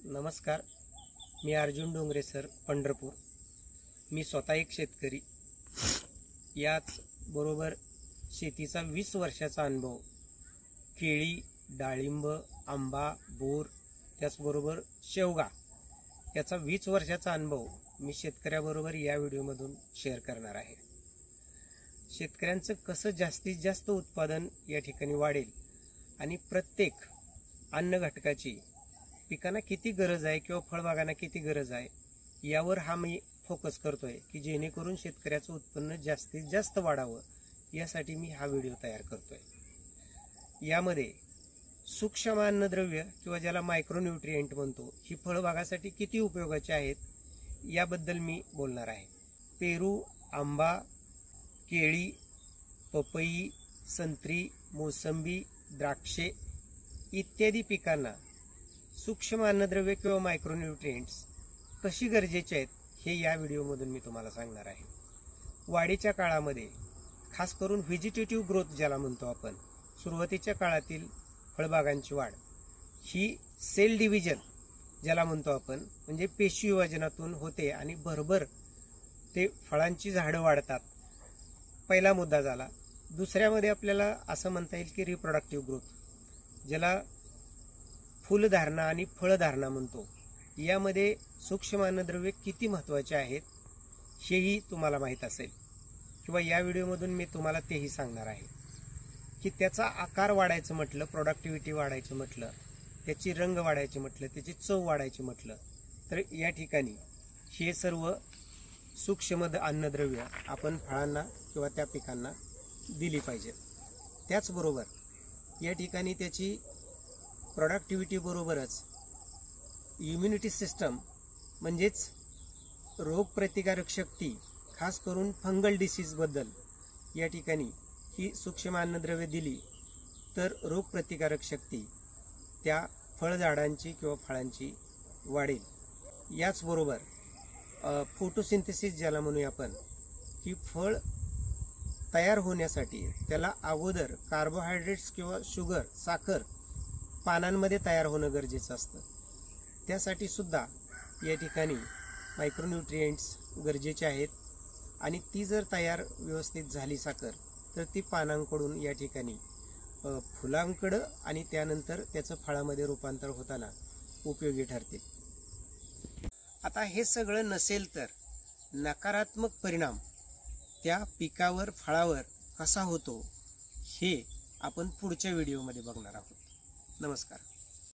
नमस्कार, मी अर्जुन डोंगरे सर, पंढरपूर। मी स्वतः एक शेतकरी, याच बरोबर शेतीचा 20 वर्षाचा अनुभव, केळी, डाळिंब, आंबा, बोर, त्याचबरोबर शेवगा याचा 20 वर्षाचा अनुभव मी शेतकऱ्याबरोबर या व्हिडिओमधून शेअर करणार आहे। शेतकऱ्यांचं कसं जास्तीत जास्त उत्पादन या ठिकाणी वाढेल आणि प्रत्येक अन्न घटकाची पिकांना किती गरज आहे किंवा फळबागांना किती गरज आहे यावर हा मी फोकस करतोय की जेणेकरून शेतकऱ्याचं उत्पन्न जास्तीत जास्त वाढावं, यासाठी मी हा व्हिडिओ तयार करतोय। यामध्ये सूक्ष्म अन्नद्रव्य किंवा ज्याला मायक्रोन्यूट्रिएंट म्हणतो, ही फळबागासाठी किती उपयोगाची आहेत याबद्दल मी बोलणार आहे। पेरू, आंबा, केळी, पपई, संत्री, मोसंबी, द्राक्षे इत्यादी पिकांना सूक्ष्म अन्नद्रव्य किंवा मायक्रोन्यूट्रिएंट्स कशी गरजेचे आहेत हे या व्हिडिओमधून मी तुम्हाला सांगणार आहे। वाढीच्या काळामध्ये खास करून व्हेजिटेटिव्ह ग्रोथ ज्याला म्हणतो आपण, सुरुवातीच्या काळातील फळबागांची वाढ ही सेल डिव्हिजन ज्याला म्हणतो आपण, म्हणजे पेशी विभाजनातून होते आणि भरभर ते फळांची झाडं वाढतात। पहिला मुद्दा झाला। दुसऱ्यामध्ये आपल्याला असं म्हणता येईल की रिप्रोडक्टिव्ह ग्रोथ, ज्याला फुलधारणा आणि फळधारणा म्हणतो। यामध्ये सूक्ष्म अन्नद्रव्य किती महत्त्वाचे आहेत हेही तुम्हाला माहीत असेल किंवा या व्हिडिओमधून मी तुम्हाला तेही सांगणार आहे की त्याचा आकार वाढायचं म्हटलं, प्रोडक्टिव्हिटी वाढायचं म्हटलं, त्याची रंग वाढायची म्हटलं, त्याची चव वाढायची म्हटलं तर या ठिकाणी हे सर्व सूक्ष्म अन्नद्रव्य आपण फळांना किंवा त्या पिकांना दिली पाहिजेत। त्याचबरोबर या ठिकाणी त्याची प्रोडक्टिव्हिटी बरोबरच इम्युनिटी सिस्टम म्हणजेच रोगप्रतिकारक शक्ती, खास करून फंगल डिसीजबद्दल या ठिकाणी ही सूक्ष्म अन्नद्रव्ये दिली तर रोगप्रतिकारक शक्ती त्या फळझाडांची किंवा फळांची वाढेल। याचबरोबर फोटोसिंथेसिस ज्याला म्हणूया आपण, की फळ तयार होण्यासाठी त्याला अगोदर कार्बोहायड्रेट्स किंवा शुगर, साखर पानांमध्ये तयार होणं गरजेचं असतं। त्यासाठी सुद्धा या ठिकाणी मायक्रोन्यूट्रिएंट्स गरजेचे आहेत आणि ती जर तयार व्यवस्थित झाली साखर तर ती पानांकडून या ठिकाणी फुलांकडं आणि त्यानंतर त्याचं फळामध्ये रूपांतर होताना उपयोगी ठरतील। आता हे सगळं नसेल तर नकारात्मक परिणाम त्या पिकावर, फळावर कसा होतो हे आपण पुढच्या व्हिडिओमध्ये बघणार आहोत। नमस्कार।